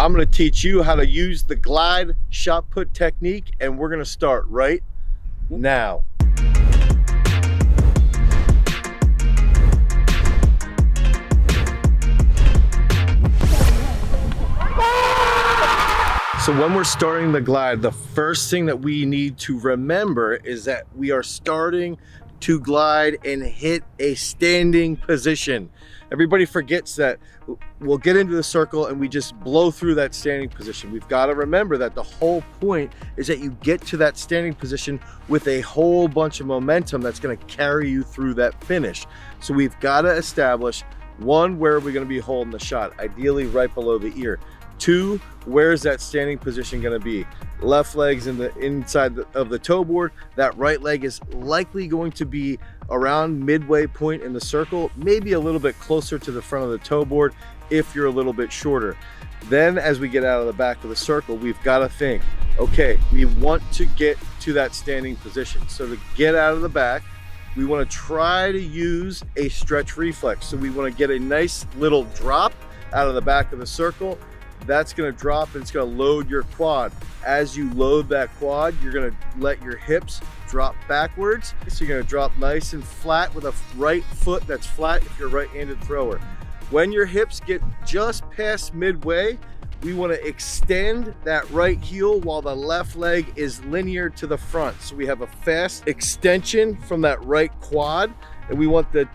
I'm going to teach you how to use the glide shot put technique, and we're going to start right now. So when we're starting the glide, the first thing that we need to remember is that we are starting to glide and hit a standing position. Everybody forgets that we'll get into the circle and we just blow through that standing position. We've got to remember that the whole point is that you get to that standing position with a whole bunch of momentum that's going to carry you through that finish. So we've got to establish, one, where are we going to be holding the shot? Ideally right below the ear. Two, where's that standing position going to be? Left leg's in the inside of the toe board. That right leg is likely going to be around midway point in the circle, maybe a little bit closer to the front of the toe board if you're a little bit shorter. Then as we get out of the back of the circle, we've got to think, okay, we want to get to that standing position. So to get out of the back, we want to try to use a stretch reflex. So we want to get a nice little drop out of the back of the circle. That's going to drop and it's going to load your quad. As you load that quad, you're going to let your hips drop backwards. So you're going to drop nice and flat with a right foot that's flat if you're a right-handed thrower. When your hips get just past midway, we want to extend that right heel while the left leg is linear to the front. So we have a fast extension from that right quad, and we want the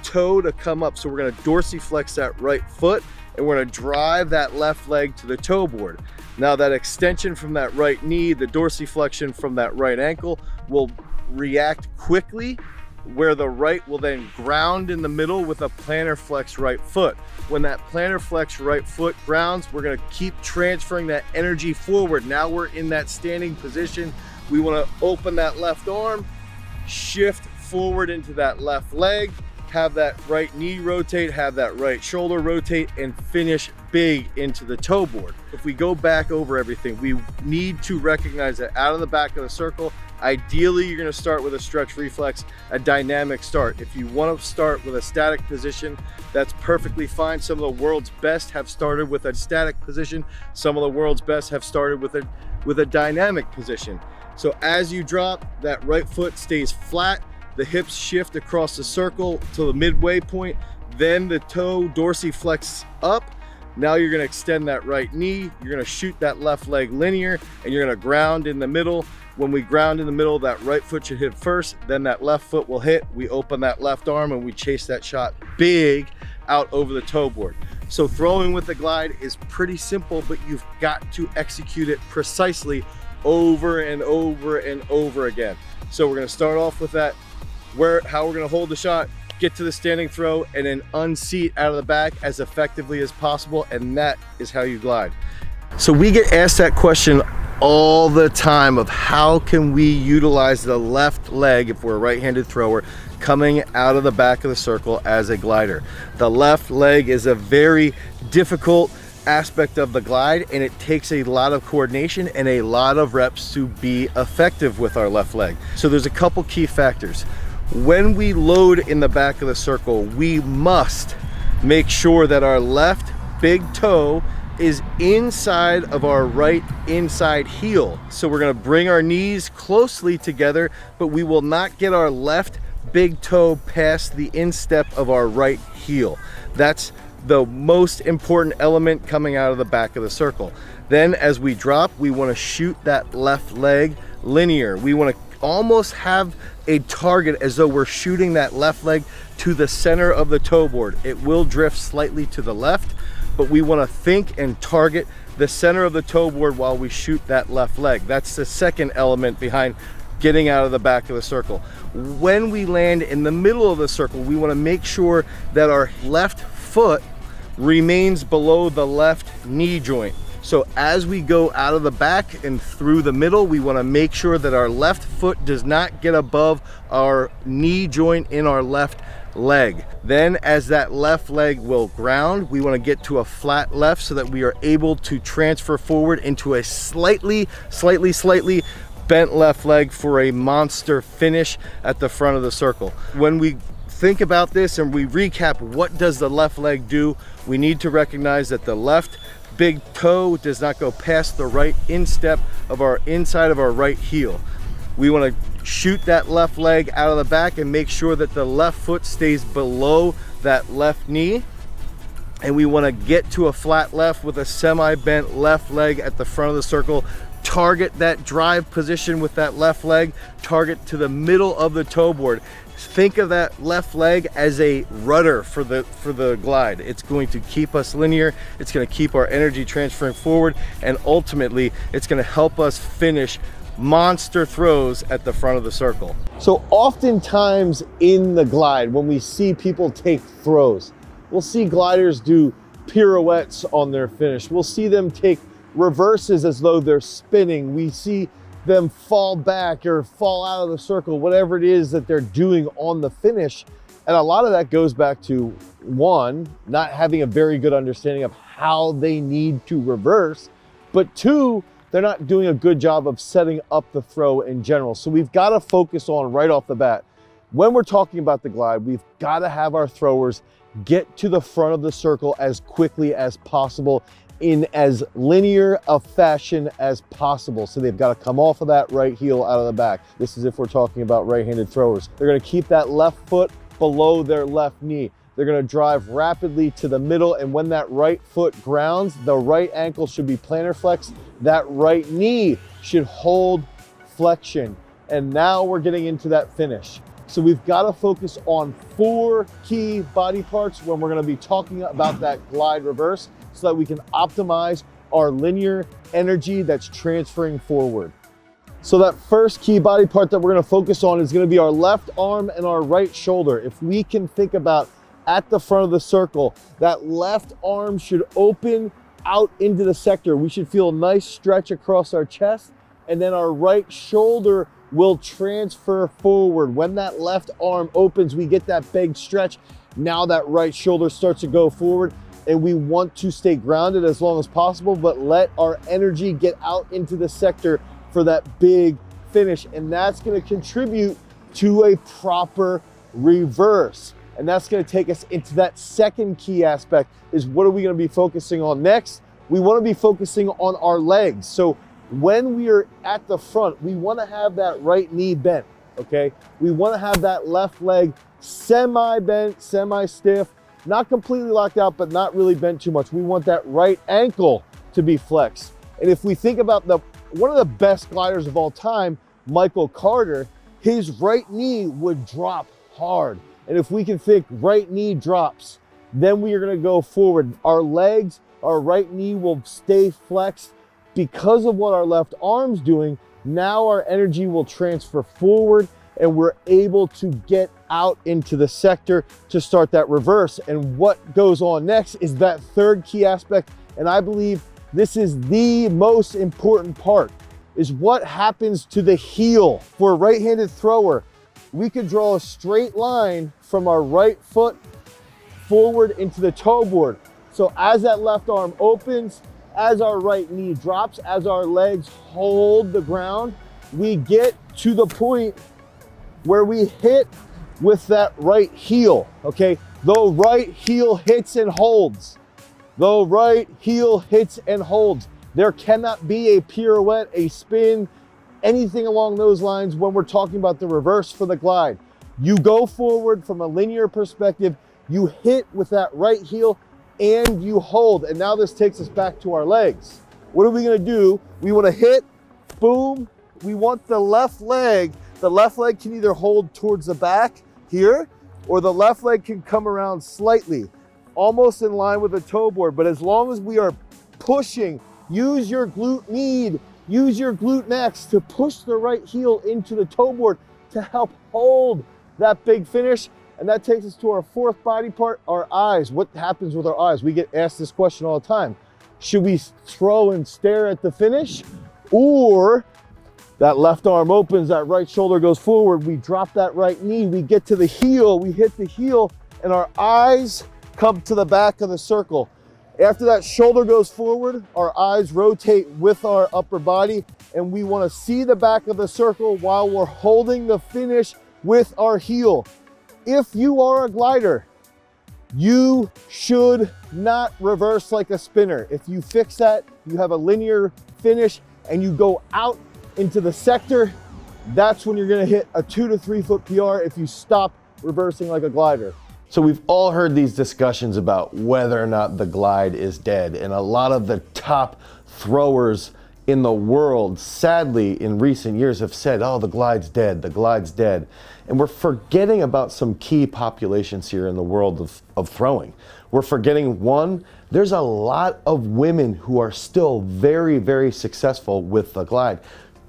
toe to come up. So we're going to dorsiflex that right foot, and we're going to drive that left leg to the toe board. Now that extension from that right knee, the dorsiflexion from that right ankle will react quickly, where the right will then ground in the middle with a plantar flex right foot. When that plantar flex right foot grounds, we're going to keep transferring that energy forward. Now we're in that standing position. We want to open that left arm, shift forward into that left leg, have that right knee rotate, have that right shoulder rotate, and finish big into the toe board. If we go back over everything, we need to recognize that out of the back of the circle, ideally you're going to start with a stretch reflex, a dynamic start. If you want to start with a static position, that's perfectly fine. Some of the world's best have started with a static position. Some of the world's best have started with a dynamic position. So as you drop, that right foot stays flat. The hips shift across the circle to the midway point, then the toe dorsiflex up. Now you're gonna extend that right knee, you're gonna shoot that left leg linear, and you're gonna ground in the middle. When we ground in the middle, that right foot should hit first, then that left foot will hit. We open that left arm and we chase that shot big out over the toe board. So throwing with the glide is pretty simple, but you've got to execute it precisely over and over and over again. So we're gonna start off with that, how we're going to hold the shot, get to the standing throw, and then unseat out of the back as effectively as possible, and that is how you glide. So we get asked that question all the time of how can we utilize the left leg if we're a right-handed thrower coming out of the back of the circle as a glider. The left leg is a very difficult aspect of the glide, and it takes a lot of coordination and a lot of reps to be effective with our left leg. So there's a couple key factors. When we load in the back of the circle, we must make sure that our left big toe is inside of our right inside heel. So we're going to bring our knees closely together, but we will not get our left big toe past the instep of our right heel. That's the most important element coming out of the back of the circle. Then as we drop, we want to shoot that left leg linear. We want to almost have a target as though we're shooting that left leg to the center of the toe board. It will drift slightly to the left, but we want to think and target the center of the toe board while we shoot that left leg. That's the second element behind getting out of the back of the circle. When we land in the middle of the circle, we want to make sure that our left foot remains below the left knee joint. So as we go out of the back and through the middle, we want to make sure that our left foot does not get above our knee joint in our left leg. Then as that left leg will ground, we want to get to a flat left so that we are able to transfer forward into a slightly bent left leg for a monster finish at the front of the circle. When we think about this and we recap what does the left leg do, we need to recognize that the left big toe does not go past the right instep of our inside of our right heel. We want to shoot that left leg out of the back and make sure that the left foot stays below that left knee. And we want to get to a flat left with a semi-bent left leg at the front of the circle. Target that drive position with that left leg. Target to the middle of the toe board. Think of that left leg as a rudder for the glide. It's going to keep us linear. It's going to keep our energy transferring forward. And ultimately, it's going to help us finish monster throws at the front of the circle. So oftentimes in the glide, when we see people take throws, we'll see gliders do pirouettes on their finish. We'll see them take reverses as though they're spinning. We see them fall back or fall out of the circle, whatever it is that they're doing on the finish. And a lot of that goes back to, one, not having a very good understanding of how they need to reverse, but two, they're not doing a good job of setting up the throw in general. So we've got to focus on right off the bat, when we're talking about the glide, we've got to have our throwers get to the front of the circle as quickly as possible in as linear a fashion as possible. So they've got to come off of that right heel out of the back. This is if we're talking about right-handed throwers. They're going to keep that left foot below their left knee. They're going to drive rapidly to the middle, and when that right foot grounds, the right ankle should be plantar flexed. That right knee should hold flexion. And now we're getting into that finish. So we've got to focus on 4 key body parts when we're going to be talking about that glide reverse, so that we can optimize our linear energy that's transferring forward. So that first key body part that we're going to focus on is going to be our left arm and our right shoulder. If we can think about at the front of the circle, that left arm should open out into the sector. We should feel a nice stretch across our chest, and then our right shoulder will transfer forward. When that left arm opens, we get that big stretch. Now that right shoulder starts to go forward, and we want to stay grounded as long as possible, but let our energy get out into the sector for that big finish. And that's going to contribute to a proper reverse. And that's going to take us into that second key aspect, is what are we going to be focusing on next? We want to be focusing on our legs. So when we are at the front, we want to have that right knee bent, okay? We want to have that left leg semi-bent, semi-stiff, not completely locked out, but not really bent too much. We want that right ankle to be flexed. And if we think about one of the best gliders of all time, Michael Carter, his right knee would drop hard. And if we can think right knee drops, then we are going to go forward. Our legs, our right knee will stay flexed because of what our left arm's doing. Now our energy will transfer forward, and we're able to get out into the sector to start that reverse. And what goes on next is that third key aspect, and I believe this is the most important part, is what happens to the heel. For a right-handed thrower, we could draw a straight line from our right foot forward into the toe board. So as that left arm opens, as our right knee drops, as our legs hold the ground, we get to the point where we hit with that right heel, okay? The right heel hits and holds. The right heel hits and holds. There cannot be a pirouette, a spin, anything along those lines when we're talking about the reverse for the glide. You go forward from a linear perspective, you hit with that right heel, and you hold. And now this takes us back to our legs. What are we gonna do? We wanna hit, boom. We want the left leg can either hold towards the back here, or the left leg can come around slightly, almost in line with the toe board. But as long as we are pushing, use your glute med, use your glute max to push the right heel into the toe board to help hold that big finish. And that takes us to our fourth body part, our eyes. What happens with our eyes? We get asked this question all the time. Should we throw and stare at the finish? Or that left arm opens, that right shoulder goes forward, we drop that right knee, we get to the heel, we hit the heel, and our eyes come to the back of the circle. After that shoulder goes forward, our eyes rotate with our upper body, and we want to see the back of the circle while we're holding the finish with our heel. If you are a glider, You should not reverse like a spinner. If you fix that, you have a linear finish and you go out into the sector, that's when you're gonna hit a 2 to 3 foot PR if you stop reversing like a glider. So we've all heard these discussions about whether or not the glide is dead, and a lot of the top throwers in the world, sadly, in recent years have said, oh, the glide's dead, the glide's dead. And we're forgetting about some key populations here in the world of throwing. We're forgetting, one, there's a lot of women who are still very, very successful with the glide.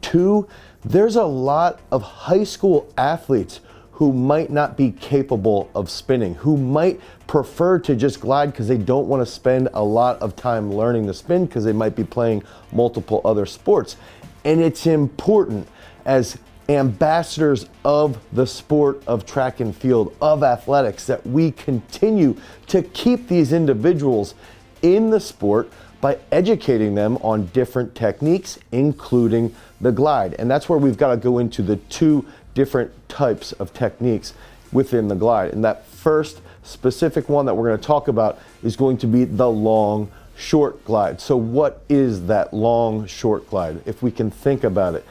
Two, there's a lot of high school athletes who might not be capable of spinning, who might prefer to just glide because they don't want to spend a lot of time learning to spin because they might be playing multiple other sports. And it's important as ambassadors of the sport of track and field, of athletics, that we continue to keep these individuals in the sport by educating them on different techniques, including the glide. And that's where we've got to go into the two different types of techniques within the glide. And that first specific one that we're going to talk about is going to be the long short glide. So what is that long short glide? If we can think about it,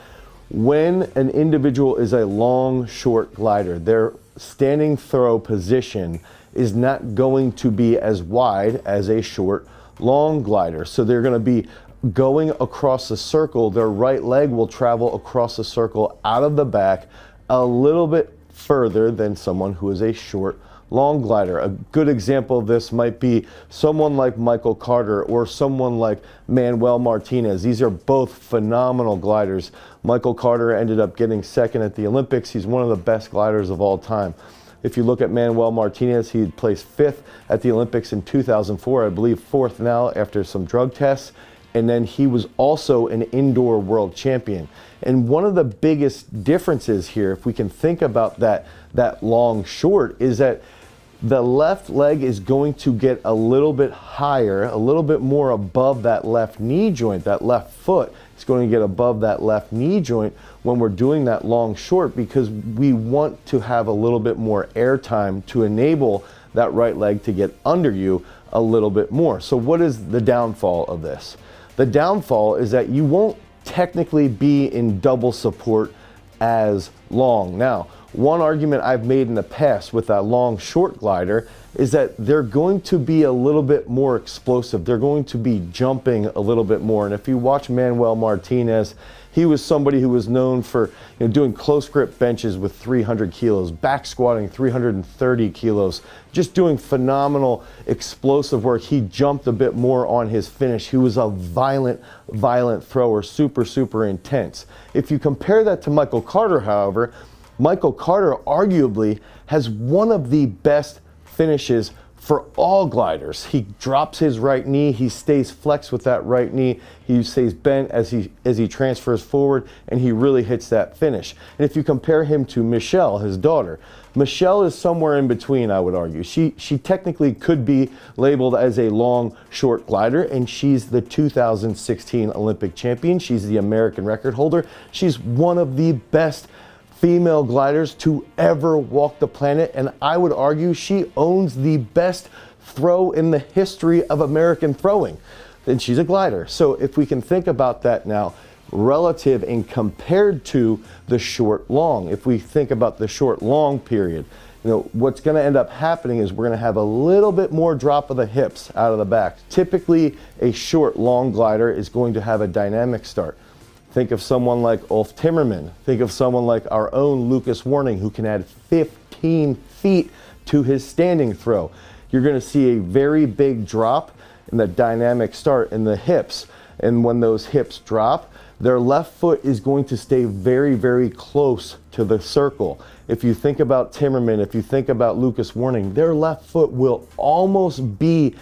when an individual is a long short glider, their standing throw position is not going to be as wide as a short long glider. So they're going to be going across the circle. Their right leg will travel across the circle out of the back a little bit further than someone who is a short long glider. A good example of this might be someone like Michael Carter or someone like Manuel Martinez. These are both phenomenal gliders. Michael Carter ended up getting second at the Olympics. He's one of the best gliders of all time. If you look at Manuel Martinez, he placed 5th at the Olympics in 2004, I believe 4th now after some drug tests. And then he was also an indoor world champion. And one of the biggest differences here, if we can think about that long short, is that the left leg is going to get a little bit higher, a little bit more above that left knee joint. That left foot is going to get above that left knee joint when we're doing that long short, because we want to have a little bit more air time to enable that right leg to get under you a little bit more. So what is the downfall of this? The downfall is that you won't technically be in double support as long. Now, one argument I've made in the past with that long short glider is that they're going to be a little bit more explosive. They're going to be jumping a little bit more. And if you watch Manuel Martinez, he was somebody who was known for doing close grip benches with 300 kilos, back squatting 330 kilos, just doing phenomenal explosive work. He jumped a bit more on his finish. He was a violent thrower, super intense. If you compare that to Michael Carter, however, Michael Carter arguably has one of the best finishes for all gliders. He drops his right knee, he stays flexed with that right knee, he stays bent as he transfers forward, and he really hits that finish. And if you compare him to Michelle, his daughter, Michelle is somewhere in between, I would argue. She technically could be labeled as a long short glider, and she's the 2016 Olympic champion. She's the American record holder. She's one of the best female gliders to ever walk the planet, and I would argue she owns the best throw in the history of American throwing. And she's a glider. So if we can think about that now, relative and compared to the short long, if we think about the short long period, what's going to end up happening is we're going to have a little bit more drop of the hips out of the back. Typically, a short long glider is going to have a dynamic start. Think of someone like Ulf Timmerman. Think of someone like our own Lucas Warning, who can add 15 feet to his standing throw. You're going to see a very big drop in the dynamic start in the hips. And when those hips drop, their left foot is going to stay very close to the circle. If you think about Timmerman, if you think about Lucas Warning, their left foot will almost be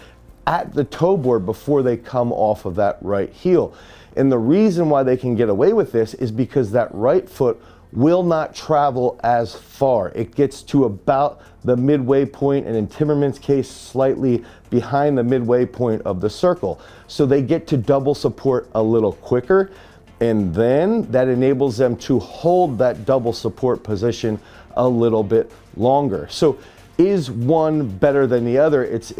at the toe board before they come off of that right heel. And the reason why they can get away with this is because that right foot will not travel as far. It gets to about the midway point, and in Timmerman's case, slightly behind the midway point of the circle. So they get to double support a little quicker, and then that enables them to hold that double support position a little bit longer. So Is one better than the other? It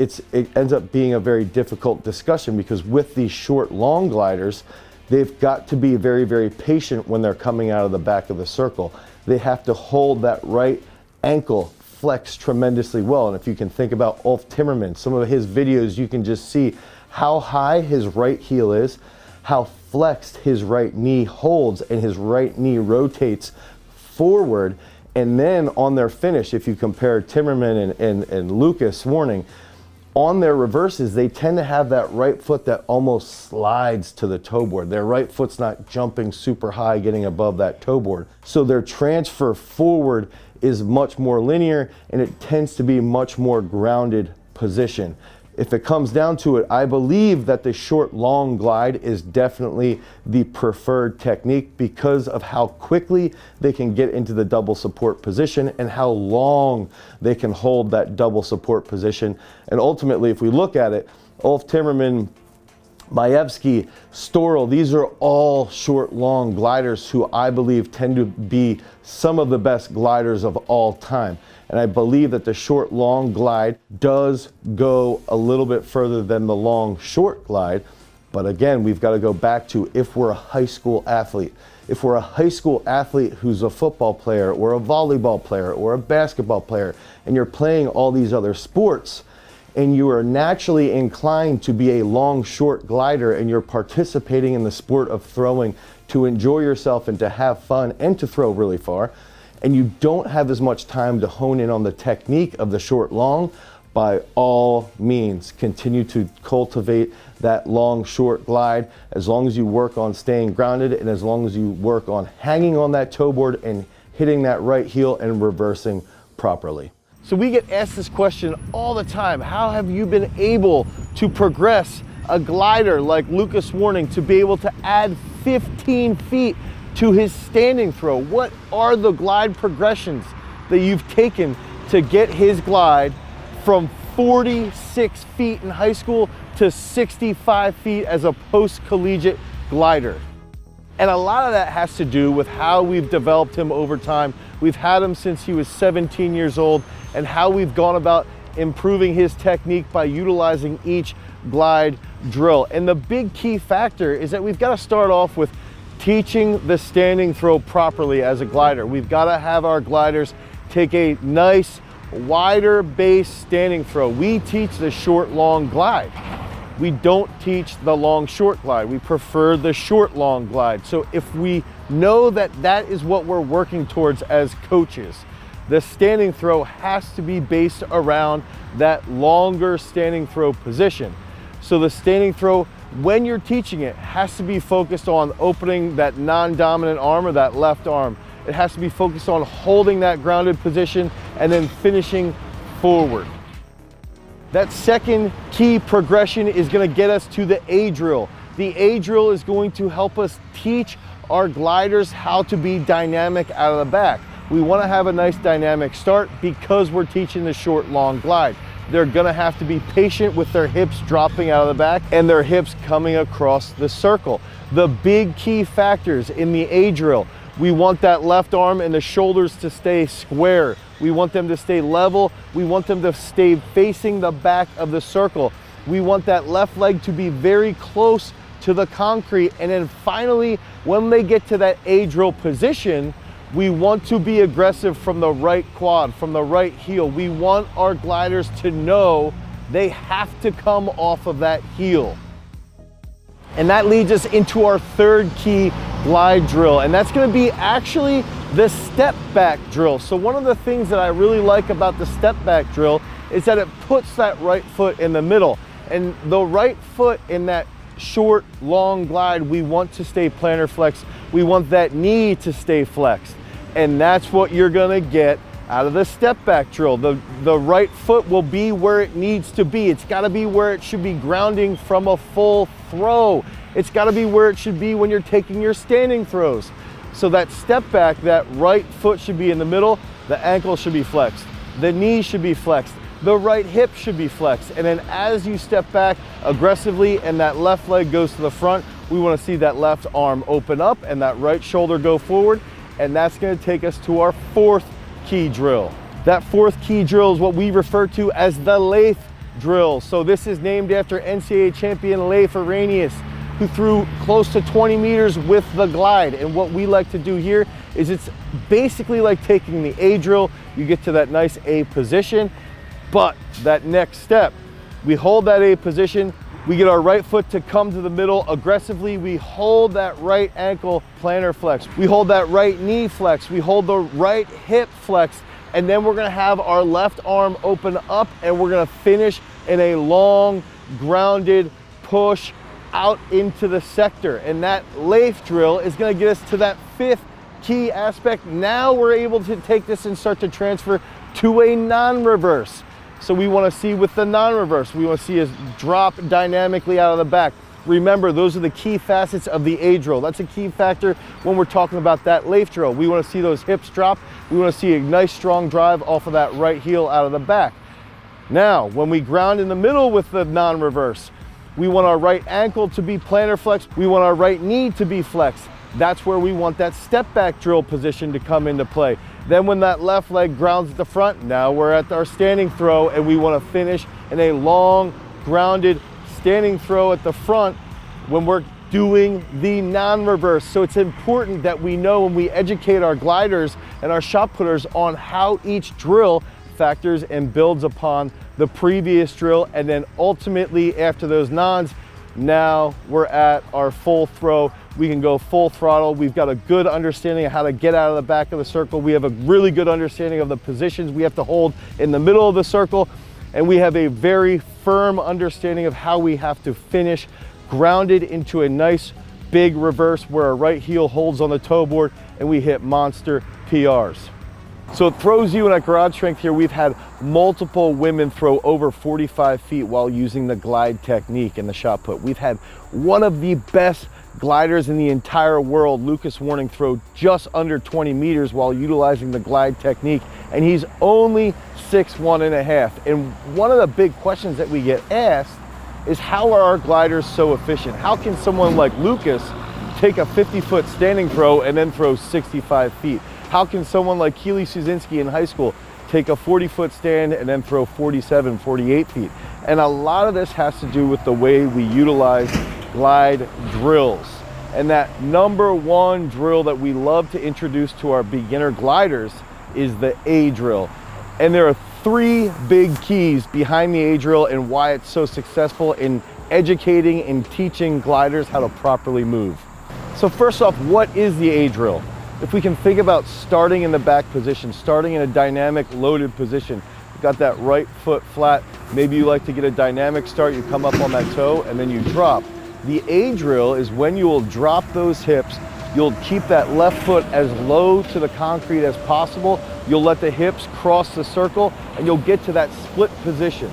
ends up being a very difficult discussion, because with these short, long gliders, they've got to be very, very patient when they're coming out of the back of the circle. They have to hold that right ankle flexed tremendously well. And if you can think about Ulf Timmerman, some of his videos, you can just see how high his right heel is, how flexed his right knee holds, and his right knee rotates forward. And then on their finish, if you compare Timmerman and Lucas Warning, on their reverses, they tend to have that right foot that almost slides to the toe board. Their right foot's not jumping super high, getting above that toe board. So their transfer forward is much more linear, and it tends to be much more grounded position. If it comes down to it, I believe that the short long glide is definitely the preferred technique, because of how quickly they can get into the double support position and how long they can hold that double support position. And ultimately, if we look at it, Ulf Timmerman, Majewski, Storel, these are all short long gliders who I believe tend to be some of the best gliders of all time. And I believe that the short long glide does go a little bit further than the long short glide. But again, we've got to go back to, if we're a high school athlete, if we're a high school athlete who's a football player or a volleyball player or a basketball player, and you're playing all these other sports, and you are naturally inclined to be a long short glider, and you're participating in the sport of throwing to enjoy yourself and to have fun and to throw really far, and you don't have as much time to hone in on the technique of the short long, by all means continue to cultivate that long short glide, as long as you work on staying grounded and as long as you work on hanging on that toe board and hitting that right heel and reversing properly. So we get asked this question all the time: how have you been able to progress a glider like Lucas Warning to be able to add 15 feet to his standing throw? What are the glide progressions that you've taken to get his glide from 46 feet in high school to 65 feet as a post-collegiate glider? And a lot of that has to do with how we've developed him over time. We've had him since he was 17 years old, and how we've gone about improving his technique by utilizing each glide drill. And the big key factor is that we've got to start off with teaching the standing throw properly as a glider. We've got to have our gliders take a nice, wider base standing throw. We teach the short long glide. We don't teach the long short glide. We prefer the short long glide. So if we know that that is what we're working towards as coaches, the standing throw has to be based around that longer standing throw position. So the standing throw, when you're teaching it, has to be focused on opening that non-dominant arm or that left arm. It has to be focused on holding that grounded position and then finishing forward. That second key progression is going to get us to the A drill. The A drill is going to help us teach our gliders how to be dynamic out of the back. We want to have a nice dynamic start because we're teaching the short long glide. They're going to have to be patient with their hips dropping out of the back and their hips coming across the circle. The big key factors in the A drill: we want that left arm and the shoulders to stay square. We want them to stay level. We want them to stay facing the back of the circle. We want that left leg to be very close to the concrete. And then finally, when they get to that A drill position, we want to be aggressive from the right quad, from the right heel. We want our gliders to know they have to come off of that heel. And that leads us into our third key glide drill, and that's going to be actually the step back drill. So one of the things that I really like about the step back drill is that it puts that right foot in the middle, and the right foot in that short long glide, we want to stay plantar flexed. We want that knee to stay flexed, and that's what you're going to get out of the step back drill. The right foot will be where it needs to be. It's got to be where it should be grounding from a full throw. It's got to be where it should be when you're taking your standing throws. So that step back, that right foot should be in the middle, the ankle should be flexed, the knee should be flexed, the right hip should be flexed. And then as you step back aggressively and that left leg goes to the front, we want to see that left arm open up and that right shoulder go forward. And that's going to take us to our fourth key drill. That fourth key drill is what we refer to as the Leif drill. So this is named after NCAA champion Leif Arrhenius, who threw close to 20 meters with the glide. And what we like to do here is it's basically like taking the A drill. You get to that nice A position, but that next step, we hold that A position, we get our right foot to come to the middle aggressively, we hold that right ankle plantar flex, we hold that right knee flex, we hold the right hip flex, and then we're gonna have our left arm open up and we're gonna finish in a long, grounded push out into the sector. And that Leif drill is gonna get us to that fifth key aspect. Now we're able to take this and start to transfer to a non-reverse. So we wanna see with the non-reverse, we wanna see us drop dynamically out of the back. Remember, those are the key facets of the A drill. That's a key factor when we're talking about that Leif drill. We wanna see those hips drop. We wanna see a nice strong drive off of that right heel out of the back. Now, when we ground in the middle with the non-reverse, we want our right ankle to be plantar flexed. We want our right knee to be flexed. That's where we want that step back drill position to come into play. Then when that left leg grounds at the front, now we're at our standing throw and we want to finish in a long, grounded standing throw at the front when we're doing the non-reverse. So it's important that we know when we educate our gliders and our shot putters on how each drill factors and builds upon the previous drill. And then ultimately after those nons, now we're at our full throw. We can go full throttle. We've got a good understanding of how to get out of the back of the circle. We have a really good understanding of the positions we have to hold in the middle of the circle. And we have a very firm understanding of how we have to finish grounded into a nice big reverse where our right heel holds on the toe board and we hit monster PRs. So it throws you in at Garage Strength here. We've had multiple women throw over 45 feet while using the glide technique in the shot put. We've had one of the best gliders in the entire world, Lucas Warning, throw just under 20 meters while utilizing the glide technique, and he's only 6'1½". And one of the big questions that we get asked is, how are our gliders so efficient? How can someone like Lucas take a 50-foot standing throw and then throw 65 feet? How can someone like Keely Suzinski in high school take a 40-foot stand and then throw 47, 48 feet? And a lot of this has to do with the way we utilize glide drills. And that number one drill that we love to introduce to our beginner gliders is the A drill. And there are three big keys behind the A drill and why it's so successful in educating and teaching gliders how to properly move. So first off, what is the A drill? If we can think about starting in the back position, starting in a dynamic loaded position, you've got that right foot flat, maybe you like to get a dynamic start, you come up on that toe and then you drop. The A drill is when you will drop those hips, you'll keep that left foot as low to the concrete as possible, you'll let the hips cross the circle and you'll get to that split position.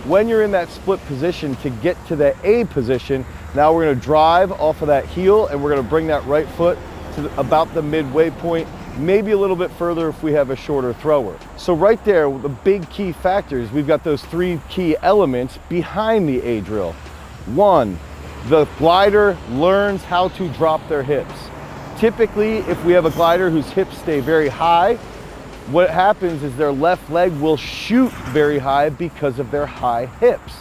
When you're in that split position to get to the A position, now we're gonna drive off of that heel and we're gonna bring that right foot to about the midway point, maybe a little bit further if we have a shorter thrower. So right there, the big key factors, we've got those three key elements behind the A drill. One, the glider learns how to drop their hips. Typically, if we have a glider whose hips stay very high, what happens is their left leg will shoot very high because of their high hips.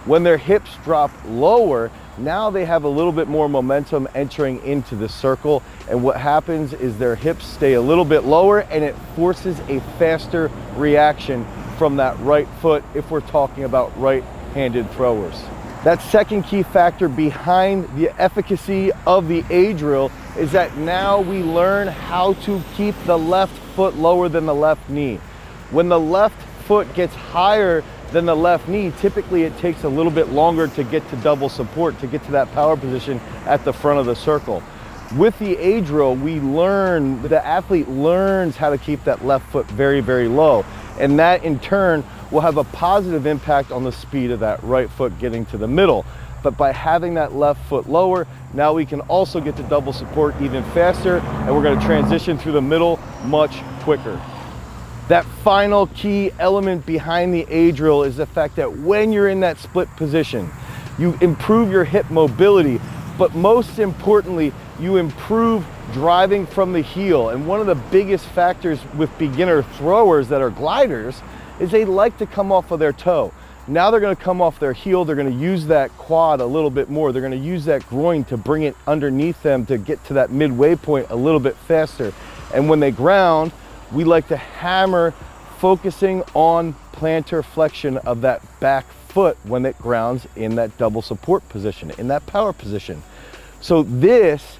When their hips drop lower, now they have a little bit more momentum entering into the circle, and what happens is their hips stay a little bit lower and it forces a faster reaction from that right foot if we're talking about right-handed throwers. That second key factor behind the efficacy of the A drill is that now we learn how to keep the left foot lower than the left knee. When the left foot gets higher than the left knee, typically it takes a little bit longer to get to double support, to get to that power position at the front of the circle. With the A drill, the athlete learns how to keep that left foot very, very low. And that in turn will have a positive impact on the speed of that right foot getting to the middle. But by having that left foot lower, now we can also get to double support even faster, and we're going to transition through the middle much quicker. That final key element behind the A drill is the fact that when you're in that split position, you improve your hip mobility but most importantly, you improve driving from the heel. And one of the biggest factors with beginner throwers that are gliders is they like to come off of their toe. Now they're going to come off their heel. They're going to use that quad a little bit more. They're going to use that groin to bring it underneath them to get to that midway point a little bit faster. And when they ground, we like to hammer, focusing on plantar flexion of that back foot when it grounds in that double support position, in that power position. So this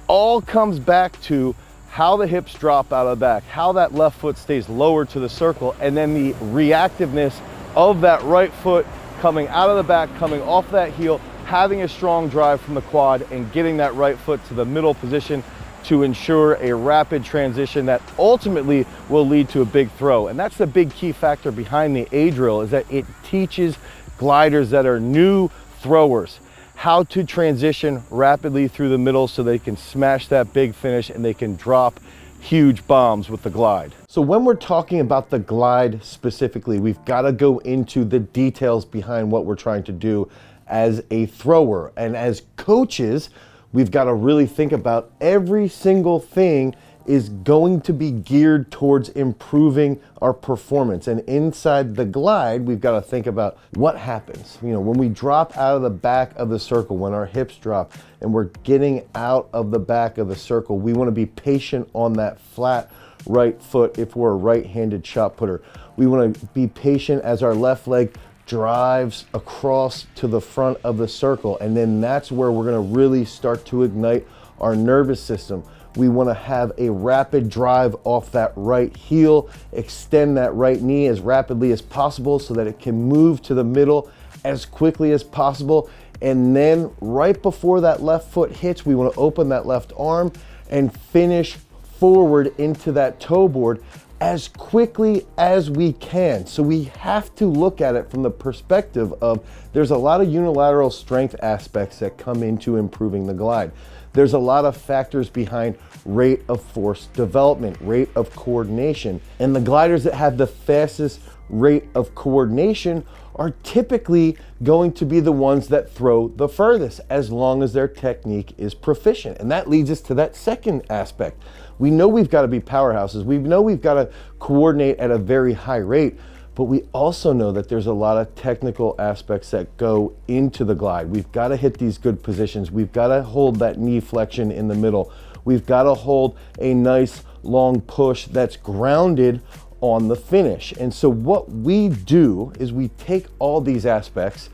all comes back to how the hips drop out of the back, how that left foot stays lower to the circle, and then the reactiveness of that right foot coming out of the back, coming off that heel, having a strong drive from the quad and getting that right foot to the middle position to ensure a rapid transition that ultimately will lead to a big throw. And that's the big key factor behind the A drill, is that it teaches gliders that are new throwers how to transition rapidly through the middle so they can smash that big finish and they can drop huge bombs with the glide. So when we're talking about the glide specifically, we've got to go into the details behind what we're trying to do as a thrower. And as coaches, we've got to really think about every single thing is going to be geared towards improving our performance. And inside the glide, we've got to think about what happens. You know, when we drop out of the back of the circle, when our hips drop and we're getting out of the back of the circle, we want to be patient on that flat right foot if we're a right-handed shot putter. We want to be patient as our left leg drives across to the front of the circle. And then that's where we're going to really start to ignite our nervous system. We want to have a rapid drive off that right heel, extend that right knee as rapidly as possible so that it can move to the middle as quickly as possible. And then right before that left foot hits, we want to open that left arm and finish forward into that toe board as quickly as we can. So we have to look at it from the perspective of there's a lot of unilateral strength aspects that come into improving the glide. There's a lot of factors behind rate of force development, rate of coordination. And the gliders that have the fastest rate of coordination are typically going to be the ones that throw the furthest, as long as their technique is proficient. And that leads us to that second aspect. We know we've got to be powerhouses. We know we've got to coordinate at a very high rate, but we also know that there's a lot of technical aspects that go into the glide. We've got to hit these good positions. We've got to hold that knee flexion in the middle. We've got to hold a nice long push that's grounded on the finish. And so what we do is we take all these aspects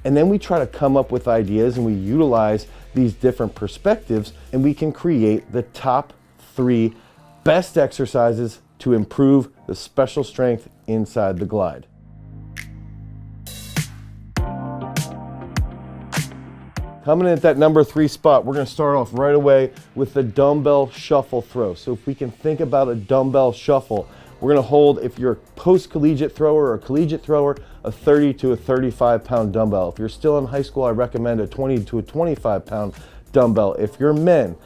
and then we try to come up with ideas and we utilize these different perspectives and we can create the top 3 best exercises to improve the special strength inside the glide. Coming in at that number 3 spot, we're going to start off right away with the dumbbell shuffle throw. So if we can think about a dumbbell shuffle, we're going to hold, if you're a post-collegiate thrower or a collegiate thrower, a 30 to a 35 pound dumbbell. If you're still in high school, I recommend a 20 to a 25 pound dumbbell. If you're men,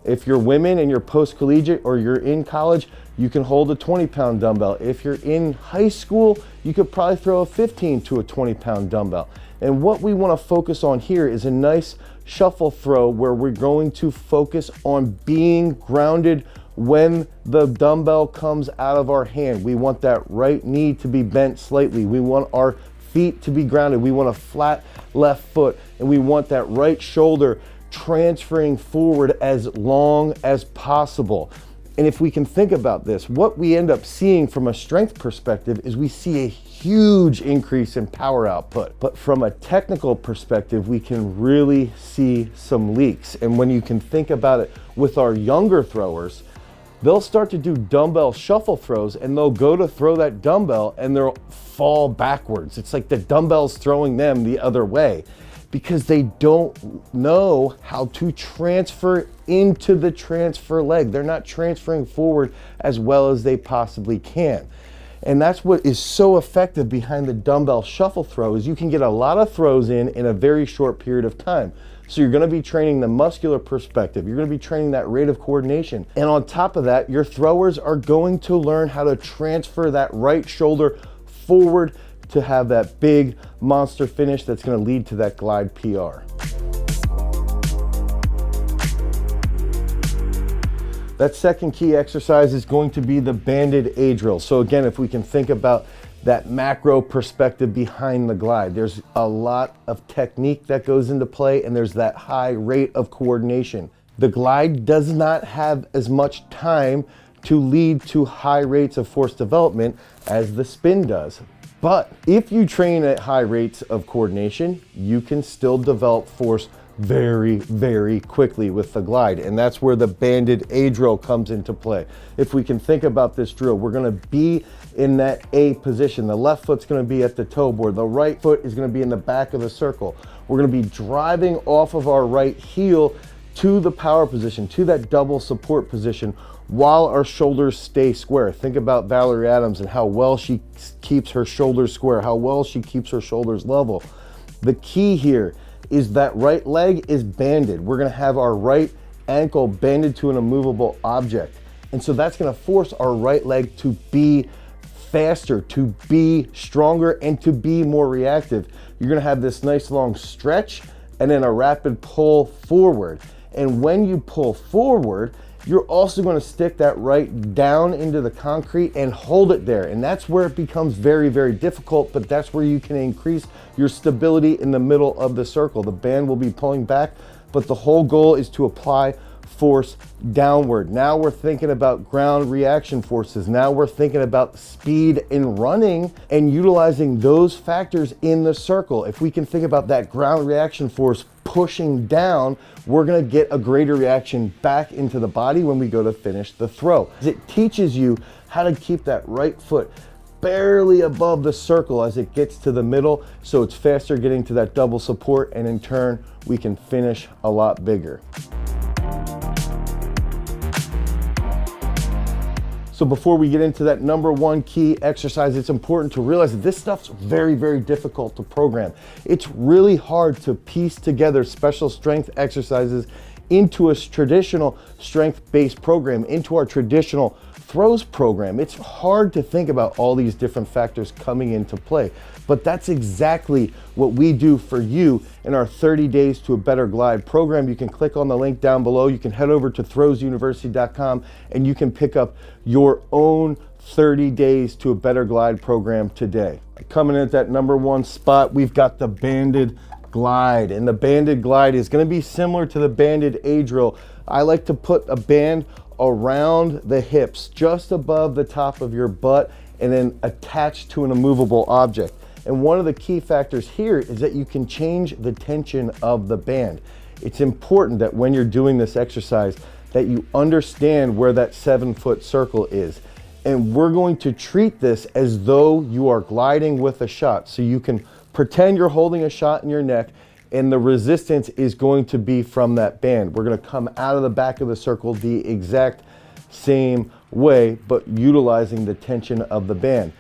if you're women and you're post-collegiate or you're in college, you can hold a 20 pound dumbbell. If you're in high school, you could probably throw a 15 to a 20 pound dumbbell. And what we want to focus on here is a nice shuffle throw where we're going to focus on being grounded when the dumbbell comes out of our hand. We want that right knee to be bent slightly. We want our feet to be grounded. We want a flat left foot, and we want that right shoulder transferring forward as long as possible. And if we can think about this, what we end up seeing from a strength perspective is we see a huge increase in power output. But from a technical perspective, we can really see some leaks. And when you can think about it with our younger throwers, they'll start to do dumbbell shuffle throws and they'll go to throw that dumbbell and they'll fall backwards. It's like the dumbbell's throwing them the other way, because they don't know how to transfer into the transfer leg. They're not transferring forward as well as they possibly can. And that's what is so effective behind the dumbbell shuffle throw, is you can get a lot of throws in a very short period of time. So you're gonna be training the muscular perspective, you're gonna be training that rate of coordination. And on top of that, your throwers are going to learn how to transfer that right shoulder forward to have that big monster finish that's going to lead to that glide PR. That second key exercise is going to be the banded A drill. So again, if we can think about that macro perspective behind the glide, there's a lot of technique that goes into play, and there's that high rate of coordination. The glide does not have as much time to lead to high rates of force development as the spin does. But if you train at high rates of coordination, you can still develop force very, very quickly with the glide. And that's where the banded A drill comes into play. If we can think about this drill, we're gonna be in that A position. The left foot's gonna be at the toe board. The right foot is gonna be in the back of the circle. We're gonna be driving off of our right heel to the power position, to that double support position, while our shoulders stay square. Think about Valerie Adams and how well she keeps her shoulders square, how well she keeps her shoulders level. The key here is that right leg is banded. We're gonna have our right ankle banded to an immovable object. And so that's gonna force our right leg to be faster, to be stronger, and to be more reactive. You're gonna have this nice long stretch and then a rapid pull forward. And when you pull forward, you're also going to stick that right down into the concrete and hold it there. And that's where it becomes very, very difficult, but that's where you can increase your stability in the middle of the circle. The band will be pulling back, but the whole goal is to apply force downward. Now we're thinking about ground reaction forces. Now we're thinking about speed in running and utilizing those factors in the circle. If we can think about that ground reaction force pushing down, we're gonna get a greater reaction back into the body when we go to finish the throw. It teaches you how to keep that right foot barely above the circle as it gets to the middle, so it's faster getting to that double support, and in turn, we can finish a lot bigger. So before we get into that number one key exercise, it's important to realize that this stuff's very, very difficult to program. It's really hard to piece together special strength exercises into a traditional strength-based program, into our traditional throws program. It's hard to think about all these different factors coming into play, but that's exactly what we do for you in our 30 Days to a Better Glide program. You can click on the link down below. You can head over to throwsuniversity.com and you can pick up your own 30 Days to a Better Glide program today. Coming in at that number one spot, we've got the banded glide, and the banded glide is going to be similar to the banded A drill. I like to put a band around the hips, just above the top of your butt, and then attached to an immovable object. And one of the key factors here is that you can change the tension of the band. It's important that when you're doing this exercise that you understand where that 7-foot circle is. And we're going to treat this as though you are gliding with a shot. So you can pretend you're holding a shot in your neck, and the resistance is going to be from that band. We're gonna come out of the back of the circle the exact same way, but utilizing the tension of the band.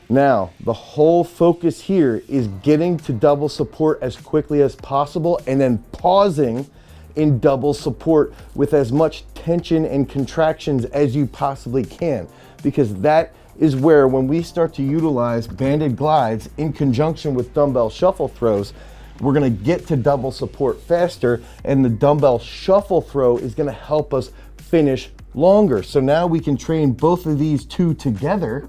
Now, the whole focus here is getting to double support as quickly as possible and then pausing in double support with as much tension and contractions as you possibly can, because that is where, when we start to utilize banded glides in conjunction with dumbbell shuffle throws, we're gonna get to double support faster, and the dumbbell shuffle throw is gonna help us finish longer. So now we can train both of these two together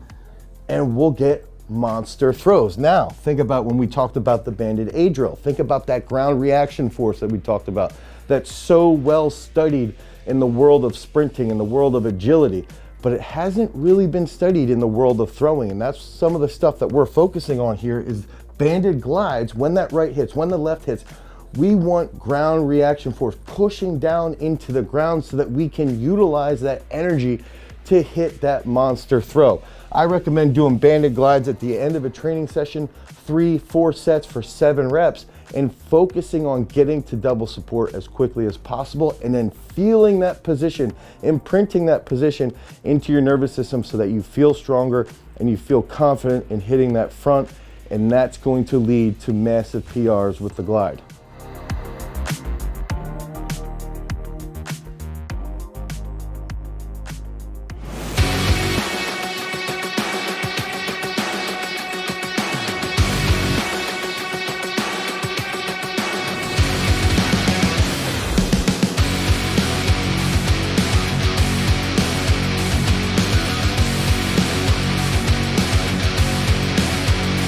and we'll get monster throws. Now, think about when we talked about the banded A drill. Think about that ground reaction force that we talked about, that's so well studied in the world of sprinting, in the world of agility, but it hasn't really been studied in the world of throwing. And that's some of the stuff that we're focusing on here is banded glides. When that right hits, when the left hits, we want ground reaction force pushing down into the ground so that we can utilize that energy to hit that monster throw. I recommend doing banded glides at the end of a training session, 3-4 sets for 7 reps, and focusing on getting to double support as quickly as possible, and then feeling that position, imprinting that position into your nervous system so that you feel stronger and you feel confident in hitting that front, and that's going to lead to massive PRs with the glide.